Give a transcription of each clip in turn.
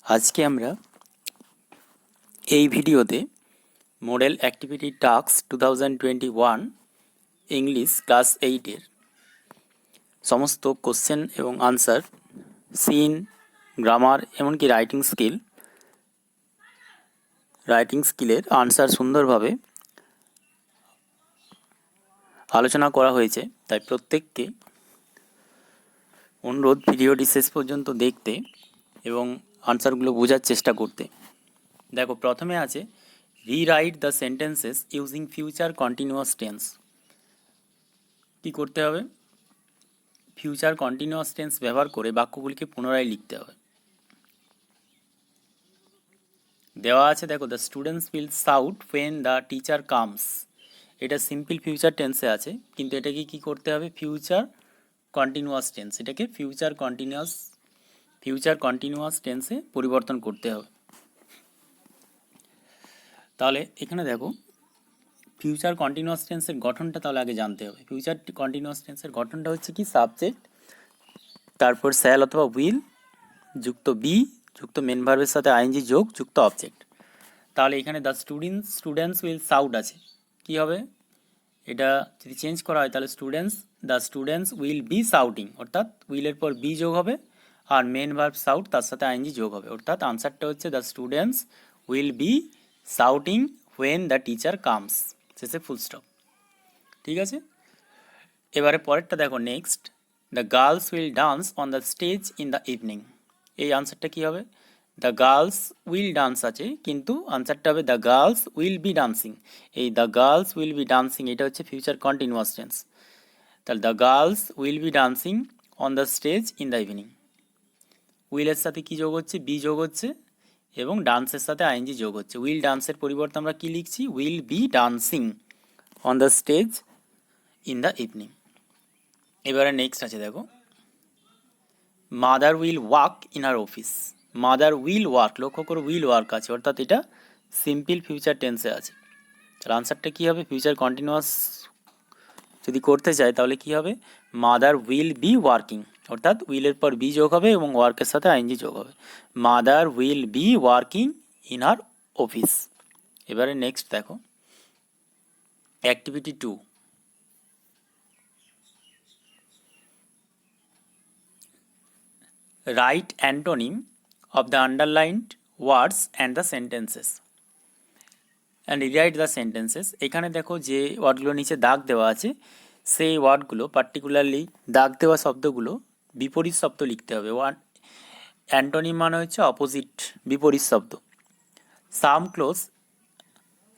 আজকে আমরা এই ভিডিওতে model activity task 2021 English class 8-এর সমস্ত কোশ্চেন এবং আনসার, সিন, গ্রামার, এমনকি রাইটিং স্কিলের আনসার সুন্দরভাবে আলোচনা করা হয়েছে। তাই প্রত্যেককে অনুরোধ ভিডিওটি শেষ পর্যন্ত দেখতে এবং আনসারগুলো বোঝার চেষ্টা করতে। দেখো, প্রথমে আছে rewrite the sentences using future continuous tense. কী করতে হবে? ফিউচার কন্টিনিউয়াস টেন্স ব্যবহার করে বাক্যগুলিকে পুনরায় লিখতে হবে। দেওয়া আছে, দেখো, the students will shout when the teacher comes. এটা সিম্পল ফিউচার টেন্সে আছে, কিন্তু এটাকে কি করতে হবে? ফিউচার কন্টিনিউয়াস টেন্স, এটাকে ফিউচার কন্টিনিউয়াস টেন্সে পরিবর্তন করতে হবে। তাহলে এখানে দেখো, ফিউচার কন্টিনিউয়াস টেন্সের গঠনটা তাহলে আগে জানতে হবে। ফিউচার কন্টিনিউয়াস টেন্সের গঠনটা হচ্ছে কি? সাবজেক্ট, তারপর শ্যাল অথবা উইল যুক্ত বি যুক্ত মেন ভার্বের সাথে আইএনজি যোগ যুক্ত অবজেক্ট। তাহলে এখানে দ্য স্টুডেন্টস উইল শাউট আছে, কি হবে? এটা যদি চেঞ্জ করা হয় তাহলে the students will be shouting, অর্থাৎ উইলের পর বি যোগ হবে আর মেন ভার্ব শাউট তার সাথে আইএনজি যোগ হবে, অর্থাৎ আনসারটা হচ্ছে the students will be shouting when the teacher comes, শেষে ফুল স্টপ। ঠিক আছে, এবারে পরেরটা দেখো, next, the girls will dance on the stage in the evening. এই আনসারটা কী হবে? দ্য গার্লস উইল ডান্স আছে, কিন্তু আনসারটা হবে the girls will be dancing. এই the girls will be dancing এটা হচ্ছে ফিউচার কন্টিনিউয়াস টেন্স। তাহলে the girls will be dancing on the stage in the evening. উইলের সাথে কি যোগ হচ্ছে? বি যোগ হচ্ছে, এবং ডান্সের সাথে আইএনজি যোগ হচ্ছে। উইল ডান্সের পরিবর্তে আমরা কি লিখছি? Will be dancing on the stage in the evening. এবারে নেক্সট আছে, দেখো, mother will work in her office. Mother will work, লক্ষ্য করো উইল ওয়ার্ক আছে, অর্থাৎ এটা সিম্পল ফিউচার টেন্সে আছে। তাহলে আনসারটা কী হবে? ফিউচার কন্টিনিউয়াস যদি করতে চাই তাহলে কি হবে? মাদার উইল বি ওয়ার্কিং, অর্থাৎ উইলের পর বি যোগ হবে এবং ওয়ার্কের সাথে আইএনজি যোগ হবে। Mother will be working in her office. এবারে নেক্সট দেখো, activity 2, write antonym of the underlined words and the sentences and rewrite the sentences. এখানে দেখো যে ওয়ার্ডগুলো নিচে দাগ দেওয়া আছে, সেই ওয়ার্ডগুলো পার্টিকুলারলি দাগ দেওয়া শব্দগুলো বিপরীত শব্দ লিখতে হবে। অ্যান্টোনিম মানে হচ্ছে অপোজিট, বিপরীত শব্দ। Some clothes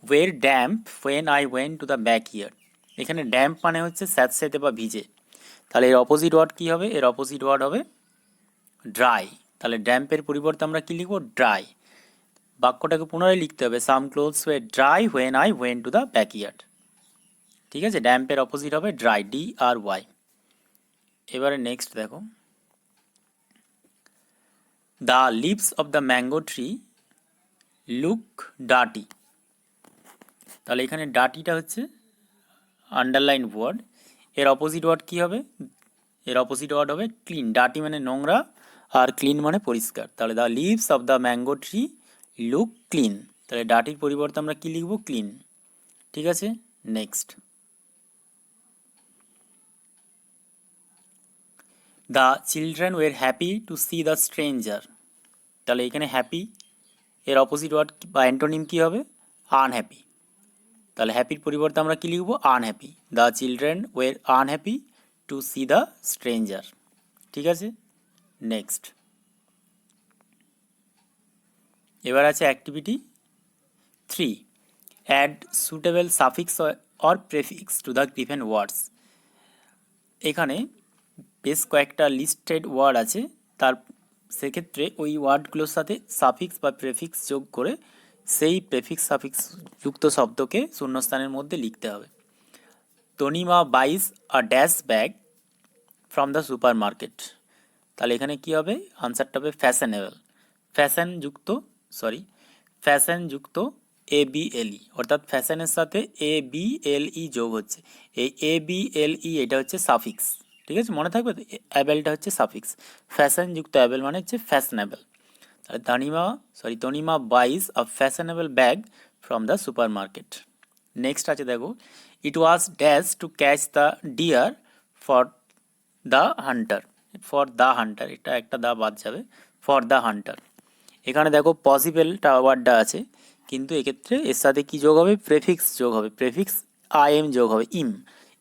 were damp when I went to the backyard. এখানে ড্যাম্প মানে হচ্ছে স্যাঁতসেঁতে বা ভিজে। তাহলে এর অপোজিট ওয়ার্ড কী হবে? এর অপোজিট ওয়ার্ড হবে ড্রাই। তাহলে ড্যাম্পের পরিবর্তে আমরা কী লিখব? ড্রাই। বাক্যটাকে পুনরায় লিখতে হবে, some clothes were dry when I went to the backyard. ঠিক আছে, ড্যাম্পের অপোজিট হবে ড্রাই, DRY। এবারে নেক্সট দেখো, the leaves of the mango tree look dirty. তাহলে এখানে ডার্টিটা হচ্ছে আন্ডারলাইন ওয়ার্ড। এর অপোজিট ওয়ার্ড কী হবে? এর অপোজিট ওয়ার্ড হবে ক্লিন। ডার্টি মানে নোংরা আর ক্লিন মানে পরিষ্কার। তাহলে the leaves of the mango tree look clean. তাহলে ডার্টির পরিবর্তে আমরা কী লিখব? ক্লিন। ঠিক আছে, next, the children were happy to see the stranger. তাহলে এখানে হ্যাপি এর অপোজিট ওয়ার্ড বা অ্যান্টোনিম কী হবে? আনহ্যাপি। তাহলে হ্যাপির পরিবর্তে আমরা কী লিখব? Unhappy. The children were unhappy to see the stranger. ঠিক আছে, নেক্সট, এবার আছে activity 3, add suitable suffix or prefix to the given words. এখানে বেশ কয়েকটা লিস্টেড ওয়ার্ড আছে, সেক্ষেত্রে ওই ওয়ার্ডগুলোর সাথে সাফিক্স বা প্রেফিক্স যোগ করে সেই প্রেফিক্স সাফিক্স যুক্ত শব্দকে শূন্যস্থানের মধ্যে লিখতে হবে। Tanima buys a dash bag from the supermarket. তাহলে এখানে কি হবে? আনসারটা হবে ফ্যাশনেবল। ফ্যাশন যুক্ত ABLE, অর্থাৎ ফ্যাশনের সাথে ABLE যোগ হচ্ছে। এই ABLE এটা হচ্ছে সাফিক্স। ঠিক আছে, মনে থাকবে তো, অ্যাবেলটা হচ্ছে সাফিক্স। ফ্যাশন যুক্ত অ্যাবেল মানে হচ্ছে ফ্যাশনেবল। তাহলে Tanima buys a fashionable bag from the supermarket. Next আছে দেখো, it was dash to catch the deer for the hunter, এটা একটা দা বাদ যাবে, ফর দ্য হান্টার। এখানে দেখো পসিবলটা ওয়ার্ডটা আছে, কিন্তু এক্ষেত্রে এর সাথে কি যোগ হবে, প্রেফিক্স যোগ হবে, প্রেফিক্স আই এম যোগ হবে,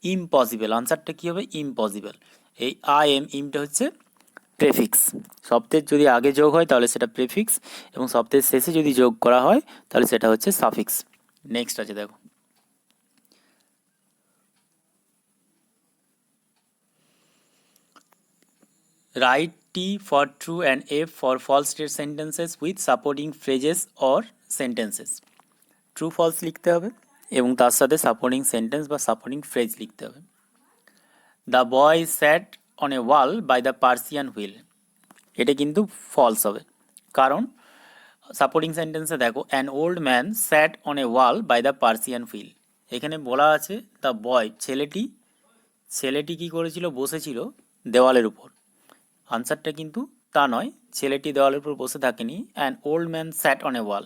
ইম্পসিবল, আনসারটা কি হবে, ইম্পসিবল। এই ইমটা হচ্ছে প্রেফিক্স। শব্দের যদি আগে যোগ হয় তাহলে সেটা প্রেফিক্স, এবং শব্দের শেষে যদি যোগ করা হয় তাহলে সেটা হচ্ছে সাফিক্স। নেক্সট আছে দেখো, write T for true and F for false state sentences with supporting phrases or sentences. True false লিখতে হবে এবং তার সাথে সাপোর্টিং সেন্টেন্স বা সাপোর্টিং ফ্রেজ লিখতে হবে। The boy sat on a wall by the Persian wheel, এটা কিন্তু ফলস হবে, কারণ সাপোর্টিং সেন্টেন্সে দেখো, an old man sat on a wall by the Persian wheel. এখানে বলা আছে দ্য বয়, ছেলেটি কি করেছিল, বসেছিল দেওয়ালের উপর। আনসারটা কিন্তু তা নয়, ছেলেটি দেওয়ালের উপর বসে থাকেনি। An old man sat on a wall,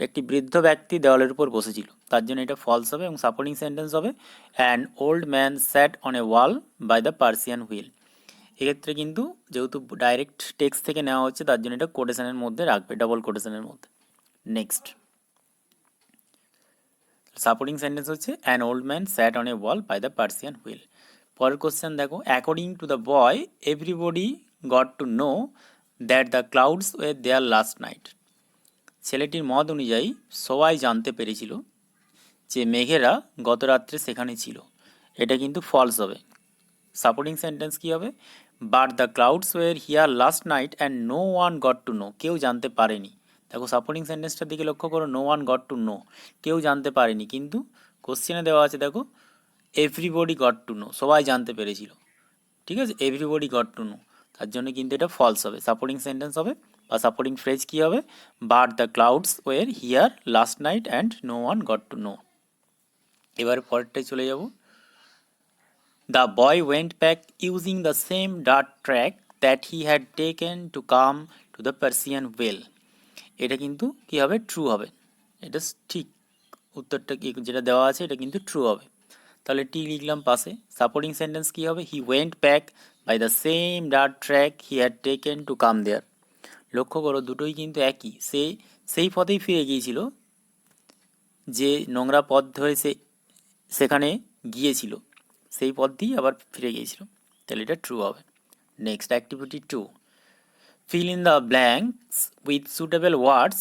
একটি বৃদ্ধ ব্যক্তি দেওয়ালের উপর বসেছিল, তার জন্য এটা ফলস হবে এবং সাপোর্টিং সেন্টেন্স হবে an old man sat on a wall by the Persian wheel. এক্ষেত্রে কিন্তু যেহেতু ডাইরেক্ট টেক্সট থেকে নেওয়া হচ্ছে তার জন্য এটা কোটেশনের মধ্যে রাখবে, ডাবল কোটেশনের মধ্যে। নেক্সট সাপোর্টিং সেন্টেন্স হচ্ছে an old man sat on a wall by the Persian wheel. পরের কোশ্চেন দেখো, according to the boy everybody got to know that the clouds were there last night. ছেলেটির মত অনুযায়ী সবাই জানতে পেরেছিল যে মেঘেরা গত রাত্রে সেখানে ছিল, এটা কিন্তু ফলস হবে। সাপোর্টিং সেন্টেন্স কি হবে, but the clouds were here last night and no one got to know, কেউ জানতে পারেনি। দেখো সাপোর্টিং সেন্টেন্সটার দিকে লক্ষ্য করো, no one got to know, কেউ জানতে পারেনি, কিন্তু কোশ্চেনে দেওয়া আছে দেখো এভরিবডি গট টু নো, সবাই জানতে পেরেছিল, ঠিক আছে, এভরিবডি গট টু নো, তার জন্য কিন্তু এটা ফলস হবে। সাপোর্টিং সেন্টেন্স হবে বা সাপোর্টিং ফ্রেজ কি হবে, but the clouds were here last night and no one got to know. এবার পরেরটায় চলে যাব, the boy went back using the same dirt track that he had taken to come to the Persian well. এটা কিন্তু কি হবে, true হবে, এটা ঠিক উত্তরটা কি যেটা দেওয়া আছে এটা কিন্তু ট্রু হবে। তাহলে টি লিখলাম পাশে। সাপোর্টিং সেন্টেন্স কি হবে, he went back by the same dirt track he had taken to come there. লক্ষ্য করো দুটোই কিন্তু একই, সেই পথেই ফিরে গিয়েছিল, যে নোংরা পথ ধরে সেখানে গিয়েছিল সেই পথ দিয়ে আবার ফিরে গিয়েছিল, তাহলে এটা ট্রু হবে। Next activity 2, fill in the blanks with suitable words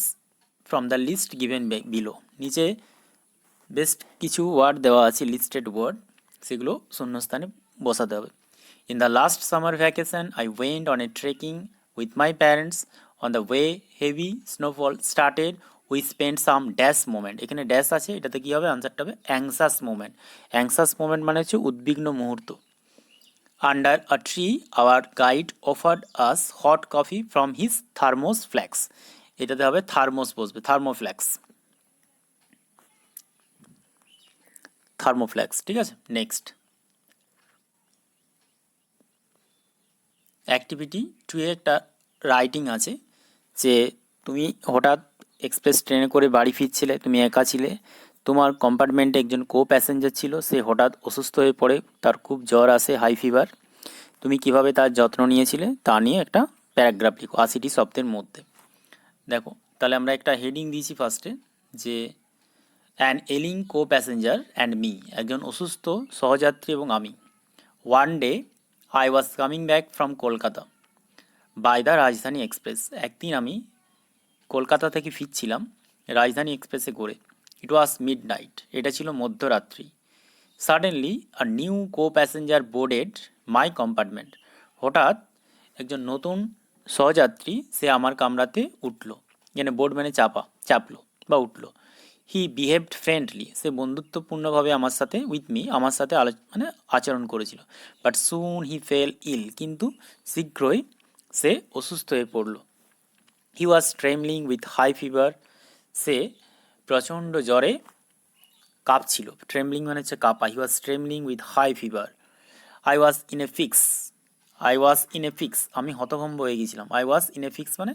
from the list given below. নিচে বেশ কিছু ওয়ার্ড দেওয়া আছে, লিস্টেড ওয়ার্ড, সেগুলো শূন্যস্থানে বসাতে হবে। In the last summer vacation I went on a trekking with my parents, on the way heavy snowfall started, we spend some dash moment. এখানে ড্যাশ আছে, এটাতে কী হবে, আনসারটা হবে অ্যাংসাস মোমেন্ট। অ্যাংসাস মোমেন্ট মানে হচ্ছে উদ্বিগ্ন মুহূর্ত। Under a tree hour guide offered us hot coffee from his thermos flax. এটাতে হবে থার্মোস বসবে, থার্মোফ্ল্যাক্স, ঠিক আছে। নেক্সট অ্যাক্টিভিটি 2 এ একটা রাইটিং আছে, যে তুমি হঠাৎ এক্সপ্রেস ট্রেনে করে বাড়ি ফিরছিলে, তুমি একা ছিলে, তোমার কম্পার্টমেন্টে একজন কো প্যাসেঞ্জার ছিল, সে হঠাৎ অসুস্থ হয়ে পড়ে, তার খুব জ্বর আসে, হাই ফিভার, তুমি কিভাবে তার যত্ন নিয়েছিলে তা নিয়ে একটা প্যারাগ্রাফ লিখো 80টি শব্দের মধ্যে। দেখো তাহলে আমরা একটা হেডিং দিয়েছি ফার্স্টে, যে an ailing co passenger and me, একজন অসুস্থ সহযাত্রী এবং আমি। One day I was coming back from Kolkata by the Rajdhani Express, একদিন আমি কলকাতা থেকে ফিরছিলাম রাজধানী এক্সপ্রেসে করে। ইট ওয়াজ মিড নাইট, এটা ছিল মধ্যরাত্রি। Suddenly a new co passenger boarded my compartment, হঠাৎ একজন নতুন সহযাত্রী সে আমার কামরাতে উঠলো, এখানে বোর্ড মানে চাপলো বা উঠলো। হি বিহেভড ফ্রেন্ডলি, সে বন্ধুত্বপূর্ণভাবে আমার সাথে আমার সাথে মানে আচরণ করেছিল। বাট সুন হি ফেল ইল, কিন্তু শীঘ্রই সে অসুস্থ হয়ে পড়ল। He was trembling with high fever, সে প্রচণ্ড জ্বরে কাঁপছিল। ট্রেমলিং মানে হচ্ছে কাঁপা। He was trembling with high fever. I was in a fix, আমি হতভম্ব হয়ে গেছিলাম। I was in a fix মানে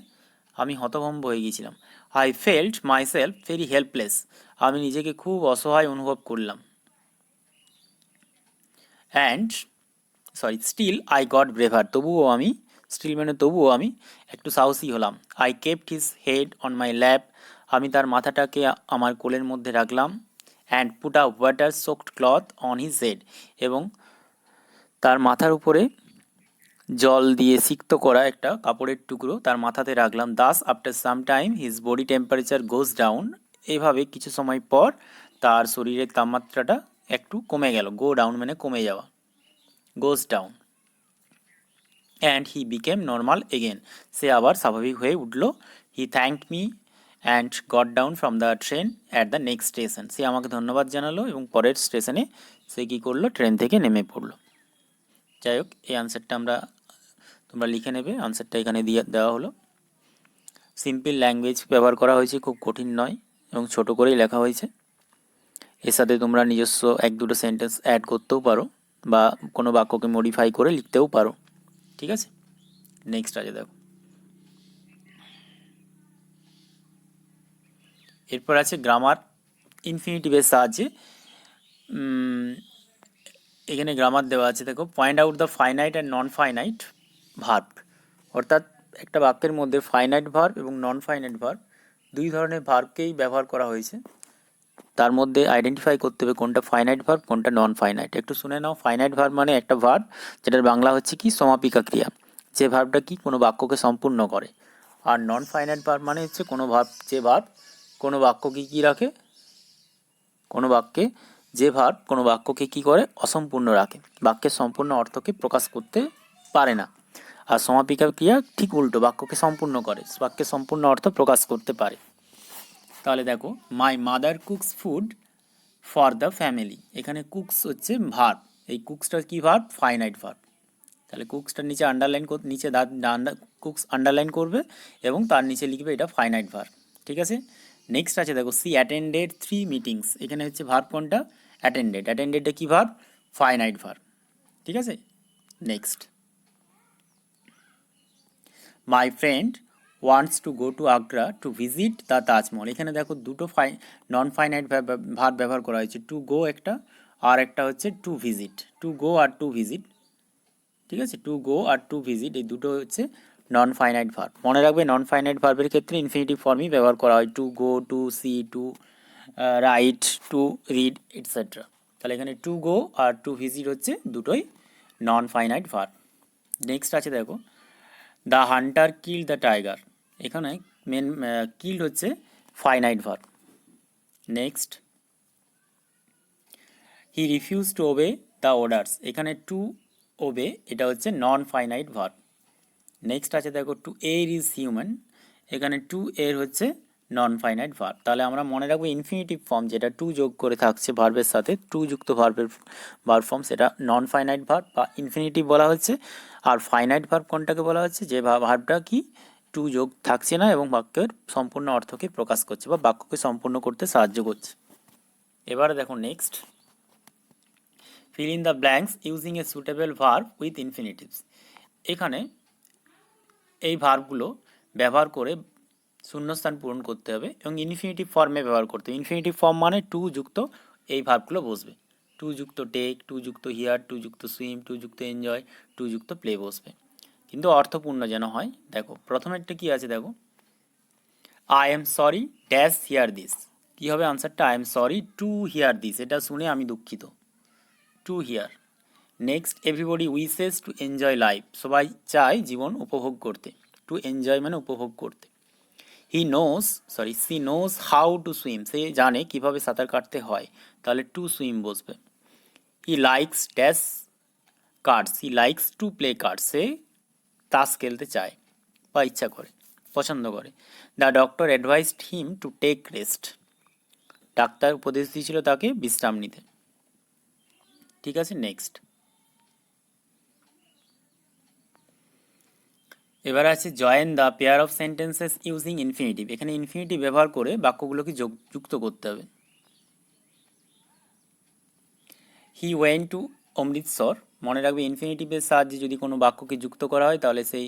আমি হতভম্ব হয়ে গিয়েছিলাম। I felt myself very helpless, আমি নিজেকে খুব অসহায় অনুভব করলাম। And still I got braver, তবুও আমি একটু সাহসী হলাম। I kept his head on মাই ল্যাপ, আমি তার মাথাটাকে আমার কোলের মধ্যে রাখলাম। And put a water soaked cloth on his head, এবং তার মাথার উপরে জল দিয়ে সিক্ত করা একটা কাপড়ের টুকরো তার মাথাতে রাখলাম। Das after some time his body temperature গোজ ডাউন, এভাবে কিছু সময় পর তার শরীরের তাপমাত্রাটা একটু কমে গেল। গো ডাউন মানে কমে যাওয়া, goes down. And he became normal again, সে আবার স্বাভাবিক হয়ে উঠল। He thanked me and got down from the train at the next station, সে আমাকে ধন্যবাদ জানালো এবং পরের স্টেশনে সে কী করলো, ট্রেন থেকে নেমে পড়লো। যাই হোক, এই আনসারটা তোমরা লিখে নেবে। আনসারটা এখানে দেওয়া হলো। সিম্পল ল্যাঙ্গুয়েজ ব্যবহার করা হয়েছে, খুব কঠিন নয় এবং ছোট করেই লেখা হয়েছে। এর সাথে তোমরা নিজস্ব এক দুটো সেন্টেন্স অ্যাড করতেও পারো বা কোনো বাক্যকে মডিফাই করে লিখতেও পারো। ঠিক আছে, নেক্সট আছে দেখো। এরপর আছে গ্রামার ইনফিনিটিভের সাহায্যে। এখানে গ্রামার দেওয়া আছে দেখো। Point out the finite and non finite verb, অর্থাৎ একটা বাক্যের মধ্যে ফাইনাইট ভার্ব এবং নন ফাইনাইট ভার্ব দুই ধরনের ভার্বকেই ব্যবহার করা হয়েছে। তার মধ্যে আইডেন্টিফাই করতে হবে কোনটা ফাইনাইট ভার্ব কোনটা নন ফাইনাইট। একটু শুনে নাও। ফাইনাইট ভার্ব মানে একটা ভার্ব যেটার বাংলা হচ্ছে কি সমাপিকা ক্রিয়া, যে ভার্বটা কি কোনো বাক্যকে সম্পূর্ণ করে। আর নন ফাইনাইট ভার্ব মানে হচ্ছে কোনো ভার্ব, যে ভার্ব কোনো বাক্যকে কী রাখে, কোনো বাক্যে যে ভার্ব কোনো বাক্যকে কী করে, অসম্পূর্ণ রাখে, বাক্যের সম্পূর্ণ অর্থকে প্রকাশ করতে পারে না। আর সমাপিকা ক্রিয়া ঠিক উল্টো, বাক্যকে সম্পূর্ণ করে, বাক্যের সম্পূর্ণ অর্থ প্রকাশ করতে পারে। তাহলে দেখো, my mother cooks food for the family, এখানে কুকস হচ্ছে ভার্ব, এই কুকসটা কি ভার্ব, ফাইনাইট ভার্ব। তাহলে কুকসটার নিচে কুকস আন্ডারলাইন করবে এবং তার নিচে লিখবে এটা ফাইনাইট ভার্ব। ঠিক আছে, নেক্সট আছে দেখো। সি অ্যাটেন্ডেড 3 মিটিংস, এখানে হচ্ছে ভার্ব কোনটা, অ্যাটেন্ডেড। অ্যাটেন্ডেডটা কি ভার্ব, ফাইনাইট ভার্ব। ঠিক আছে, next. My friend wants to go two Agra to visit the Taj Mahal, এখানে দেখো দুটো নন ফাইনাইট ভার্ব ব্যবহার করা হয়েছে। টু গো একটা, আর একটা হচ্ছে টু ভিজিট। টু গো আর টু ভিজিট, ঠিক আছে, টু গো আর টু ভিজিট এই দুটো হচ্ছে নন ফাইনাইট ভার্ব। মনে রাখবে নন ফাইনাইট ভার্বের ক্ষেত্রে ইনফিনিটিভ ফর্মই ব্যবহার করা হয়, to go, to see, to write, to read etcetera. তাহলে এখানে টু গো আর টু ভিজিট হচ্ছে দুটোই নন ফাইনাইট ভার্ব। নেক্সট আছে দেখো। The hunter kill the tiger, এখানে মেন কিল্ড হচ্ছে finite verb. Next, he refuse to obey the orders, এখানে টু ওবে এটা হচ্ছে নন ফাইনাইট ভার্ব। নেক্সট আছে দেখো। টু এর ইজ হিউম্যান, এখানে টু এর হচ্ছে নন ফাইনাইট ভার্ব। তাহলে আমরা মনে রাখবো ইনফিনিটিভ ফর্ম যেটা টু যোগ করে থাকছে ভার্বের সাথে, টু যুক্ত ভার্বের ভার্ব ফর্ম, সেটা নন ফাইনাইট ভার্ব বা ইনফিনিটিভ বলা হচ্ছে। আর ফাইনাইট ভার্ব কোনটাকে বলা হচ্ছে, যে ভার্বটা কি টু যোগ থাকছে না এবং বাক্যের সম্পূর্ণ অর্থকে প্রকাশ করছে বা বাক্যকে সম্পূর্ণ করতে সাহায্য করছে। এবারে দেখো next, feel in the blanks using a suitable verb with infinitives, এখানে এই ভার্বগুলো ব্যবহার করে শূন্যস্থান পূরণ করতে হবে এবং ইনফিনিটিভ ফর্মে ব্যবহার করতে হবে। ইনফিনিটিভ ফর্ম মানে টু যুক্ত এই ভার্বগুলো বসবে, টু যুক্ত টেক, টু যুক্ত হিয়ার, টু যুক্ত সুইম, টু যুক্ত এনজয়, টু যুক্ত প্লে বসবে, কিন্তু অর্থপূর্ণ যেন হয়। দেখো প্রথমেরটা কি আছে দেখো। I am sorry dash hear this, কী হবে আনসারটা, I am sorry to hear this, এটা শুনে আমি দুঃখিত, to hear. Next, everybody wishes to enjoy life, সবাই চায় জীবন উপভোগ করতে, টু এনজয় মানে উপভোগ করতে। She knows how to swim, সে জানে কিভাবে সাঁতার কাটতে হয়, তাহলে টু সুইম বসবে। He likes dash cards, he likes to play cards, সে তাস খেলতে চায় বা ইচ্ছা করে, পছন্দ করে। The doctor advised him to take rest, ডাক্তার উপদেশ দিয়েছিল তাকে বিশ্রাম নিতে। ঠিক আছে, নেক্সট। এবার আছে join the pair of sentences using infinitive, এখানে ইনফিনিটিভ ব্যবহার করে বাক্যগুলোকে যুক্ত করতে হবে। হি ওয়েন্ট টু অমৃতসর, মনে রাখবে ইনফিনিটিভের সাহায্যে যদি কোনো বাক্যকে যুক্ত করা হয় তাহলে সেই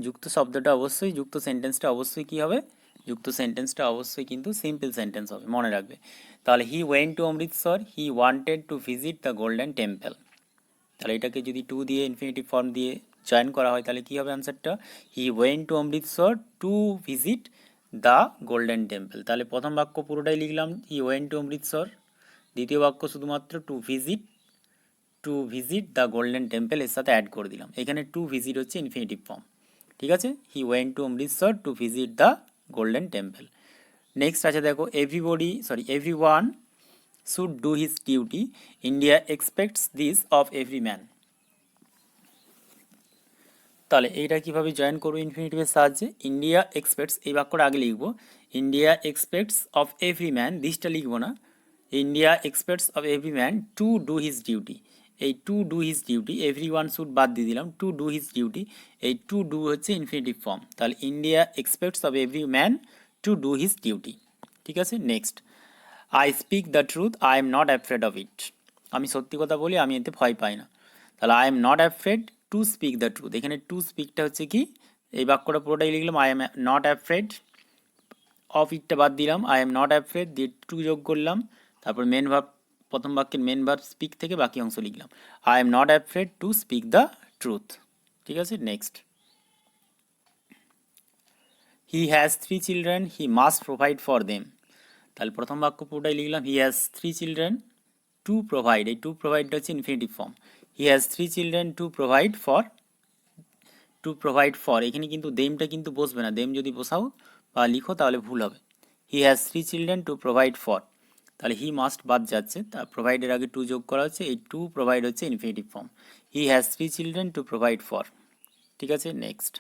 যুক্ত শব্দটা অবশ্যই, যুক্ত সেন্টেন্সটা অবশ্যই কী হবে, যুক্ত সেন্টেন্সটা অবশ্যই কিন্তু সিম্পল সেন্টেন্স হবে, মনে রাখবে। তাহলে he went to Amritsar, he wanted to visit the golden temple. তাহলে এটাকে যদি টু দিয়ে ইনফিনিটিভ ফর্ম দিয়ে জয়েন করা হয় তাহলে কী হবে অ্যান্সারটা, he went to Amritsar to visit the golden temple. তাহলে প্রথম বাক্য পুরোটাই লিখলাম হি ওয়েন্ট টু অমৃতসর, দ্বিতীয় বাক্য শুধুমাত্র to visit the golden temple এর সাথে অ্যাড করে দিলাম। এখানে টু ভিজিট হচ্ছে ইনফিনিটিভ ফর্ম, ঠিক আছে। He went to Amritsar to visit the golden temple. Next আছে দেখো, everyone should do his duty, India expects this of every man. তাহলে এইটা কীভাবে জয়েন করবো ইনফিনিটিভের সাহায্যে, ইন্ডিয়া এক্সপেক্টস এই বাক্যটা আগে লিখবো, India expects of every man, দিসটা লিখবো না, India expects of every man to do his duty. এই to do his duty, everyone should বাদ দিয়ে দিলাম, টু ডু হিজ ডিউটি, এই টু ডু হচ্ছে ইনফিনিটিভ ফর্ম। তাহলে India expects of every man to do his duty, ঠিক আছে। Next, I speak the truth, I am not afraid of it. আমি সত্যি কথা বলি, আমি এতে ভয় পাই না। তাহলে I am not afraid to speak the truth, এখানে টু স্পিকটা হচ্ছে কি, এই বাক্যটা পুরোটাই লিখলাম I am not afraid of ইটটা বাদ দিলাম, আই এম নট অ্যাফ্রেড দিয়ে টু যোগ করলাম, তারপর মেন ভার্ব, প্রথম বাক্যের মেন ভার্ব স্পিক থেকে বাকি অংশ লিখলাম, I am not afraid to speak the truth, ঠিক আছে। Next, he has 3 children, he must provide for them. তাহলে প্রথম বাক্য পুরোটাই লিখলাম হি হ্যাজ 3 চিলড্রেন টু প্রোভাইড, এই টু প্রোভাইডটা হচ্ছে infinitive form, he has 3 children to provide for, এখানে কিন্তু দেমটা কিন্তু বসবে না, দেম যদি বসাও বা লিখো তাহলে ভুল হবে। হি has 3 children to provide for, তাহলে হি মাস্ট বাদ যাচ্ছে, তা প্রোভাইডের আগে টু যোগ করা হচ্ছে, এই টু প্রোভাইড হচ্ছে infinitive form, he has 3 children to provide for, ঠিক আছে। Next,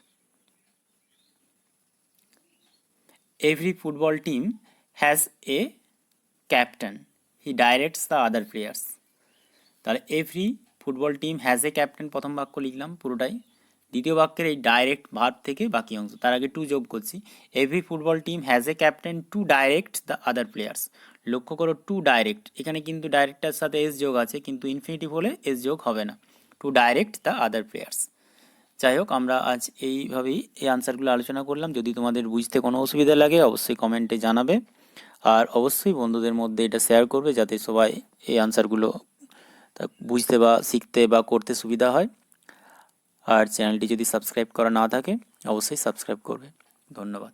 every football team has a captain, he directs the other players. তাহলে every football team has a captain প্রথম বাক্য লিখলাম পুরোটাই, দ্বিতীয় বাক্যের এই ডাইরেক্ট ভার্ব থেকে বাকি অংশ, তার আগে টু যোগ করছি, every football team has a captain to direct the other players. লক্ষ্য করো টু ডাইরেক্ট, এখানে কিন্তু ডাইরেক্টের সাথে এস যোগ আছে, কিন্তু ইনফিনিটিভ হলে এস যোগ হবে না, to direct the other players. যাই হোক, আমরা আজ এইভাবেই এই আনসারগুলো আলোচনা করলাম। যদি তোমাদের বুঝতে কোনো অসুবিধা লাগে অবশ্যই কমেন্টে জানাবে, আর অবশ্যই বন্ধুদের মধ্যে এটা শেয়ার করবে যাতে সবাই এই আনসারগুলো বুঝতে বা শিখতে বা করতে সুবিধা হয়। আর চ্যানেলটি যদি সাবস্ক্রাইব করা না থাকে অবশ্যই সাবস্ক্রাইব করবে। ধন্যবাদ।